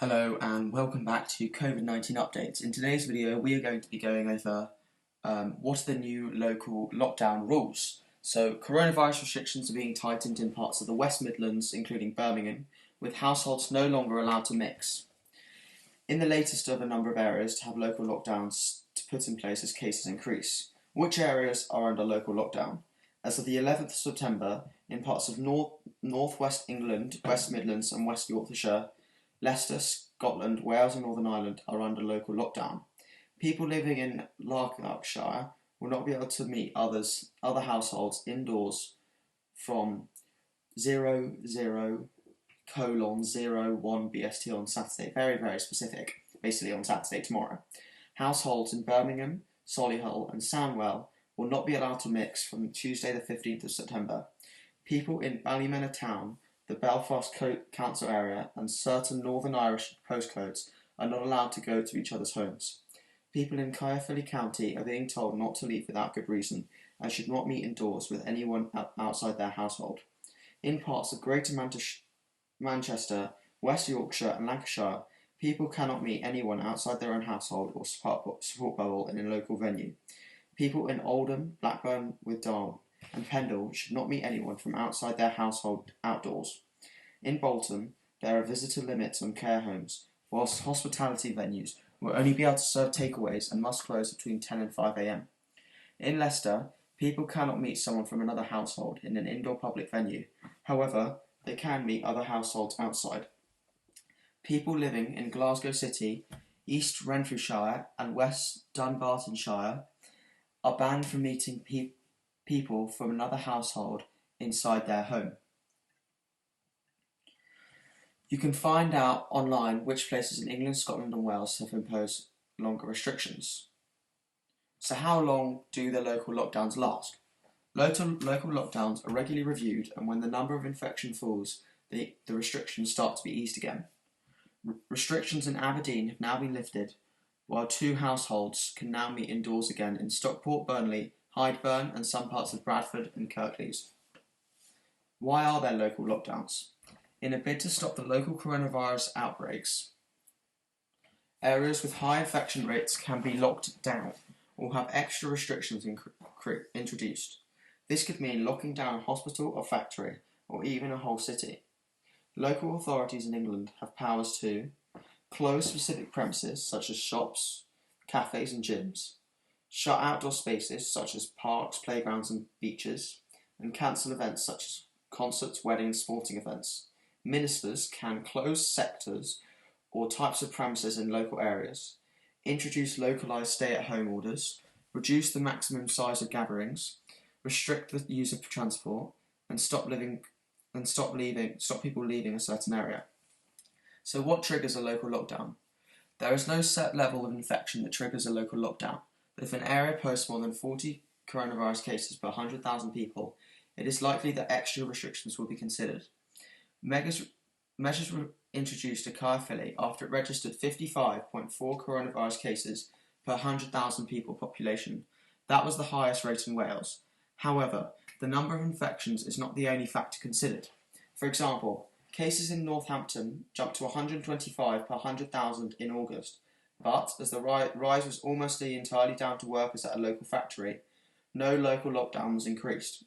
Hello and welcome back to COVID-19 updates. In today's video we are going to be going over what are the new local lockdown rules. So coronavirus restrictions are being tightened in parts of the West Midlands, including Birmingham, with households no longer allowed to mix. In the latest of a number of areas to have local lockdowns to put in place as cases increase. Which areas are under local lockdown? As of the 11th of September, in parts of North-West England, West Midlands and West Yorkshire, Leicester, Scotland, Wales and Northern Ireland are under local lockdown. People living in Lanarkshire will not be able to meet other households indoors from 00:01 BST on Saturday. Very, very specific. Basically on Saturday, tomorrow. Households in Birmingham, Solihull and Sandwell will not be allowed to mix from Tuesday the 15th of September. People in Ballymena Town, the Belfast Council area and certain Northern Irish postcodes are not allowed to go to each other's homes. People in Caerphilly County are being told not to leave without good reason and should not meet indoors with anyone outside their household. In parts of Greater Manchester, West Yorkshire and Lancashire, people cannot meet anyone outside their own household or support bubble in a local venue. People in Oldham, Blackburn with Darwen and Pendle should not meet anyone from outside their household outdoors. In Bolton, there are visitor limits on care homes, whilst hospitality venues will only be able to serve takeaways and must close between 10 and 5 a.m. In Leicester, people cannot meet someone from another household in an indoor public venue. However, they can meet other households outside. People living in Glasgow City, East Renfrewshire and West Dunbartonshire are banned from meeting people from another household inside their home. You can find out online which places in England, Scotland and Wales have imposed longer restrictions. So how long do the local lockdowns last? Local lockdowns are regularly reviewed, and when the number of infection falls, the restrictions start to be eased again. Restrictions in Aberdeen have now been lifted, while 2 households can now meet indoors again in Stockport, Burnley, Hydeburn and some parts of Bradford and Kirklees. Why are there local lockdowns? In a bid to stop the local coronavirus outbreaks, areas with high infection rates can be locked down or have extra restrictions introduced. This could mean locking down a hospital or factory or even a whole city. Local authorities in England have powers to close specific premises such as shops, cafes and gyms, shut outdoor spaces such as parks, playgrounds and beaches, and cancel events such as concerts, weddings, sporting events. Ministers can close sectors or types of premises in local areas, introduce localised stay-at-home orders, reduce the maximum size of gatherings, restrict the use of transport, and stop people leaving a certain area. So what triggers a local lockdown? There is no set level of infection that triggers a local lockdown, but if an area posts more than 40 coronavirus cases per 100,000 people, it is likely that extra restrictions will be considered. Measures were introduced to Caerphilly after it registered 55.4 coronavirus cases per 100,000 people population. That was the highest rate in Wales. However, the number of infections is not the only factor considered. For example, cases in Northampton jumped to 125 per 100,000 in August, but as the rise was almost entirely down to workers at a local factory, no local lockdown was introduced.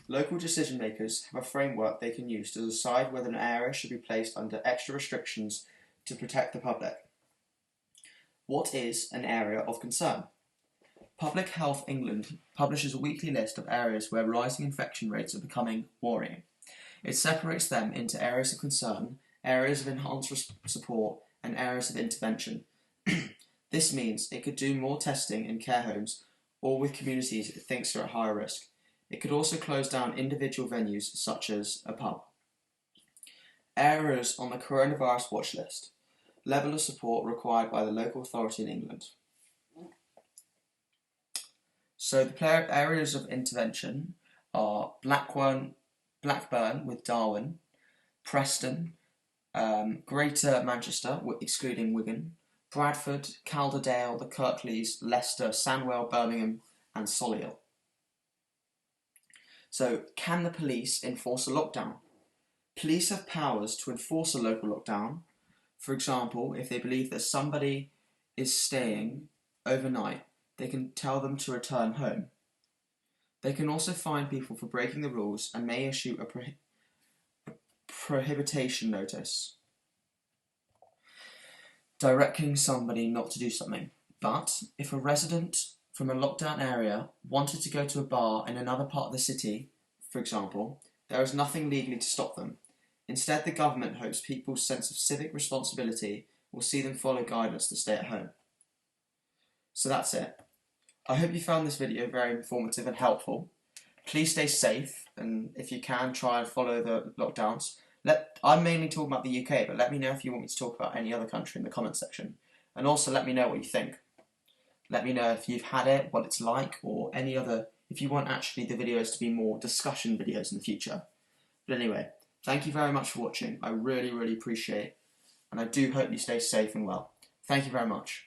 Local decision makers have a framework they can use to decide whether an area should be placed under extra restrictions to protect the public. What is an area of concern? Public Health England publishes a weekly list of areas where rising infection rates are becoming worrying. It separates them into areas of concern, areas of enhanced support, and areas of intervention. This means it could do more testing in care homes or with communities it thinks are at higher risk. It could also close down individual venues such as a pub. Areas on the coronavirus watch list. Level of support required by the local authority in England. So the areas of intervention are Blackburn with Darwen, Preston, Greater Manchester, excluding Wigan, Bradford, Calderdale, the Kirklees, Leicester, Sandwell, Birmingham and Solihull. So, can the police enforce a lockdown? Police have powers to enforce a local lockdown. For example, if they believe that somebody is staying overnight, they can tell them to return home. They can also fine people for breaking the rules and may issue a prohibition notice, directing somebody not to do something. But if a resident from a lockdown area wanted to go to a bar in another part of the city, for example, there is nothing legally to stop them. Instead, the government hopes people's sense of civic responsibility will see them follow guidance to stay at home. So that's it. I hope you found this video very informative and helpful. Please stay safe, and if you can, try and follow the lockdowns. I'm mainly talking about the UK, but let me know if you want me to talk about any other country in the comments section. And also let me know what you think. Let me know if you've had it, what it's like, or any other, if you want actually the videos to be more discussion videos in the future. But anyway, thank you very much for watching. I really, really appreciate it, and I do hope you stay safe and well. Thank you very much.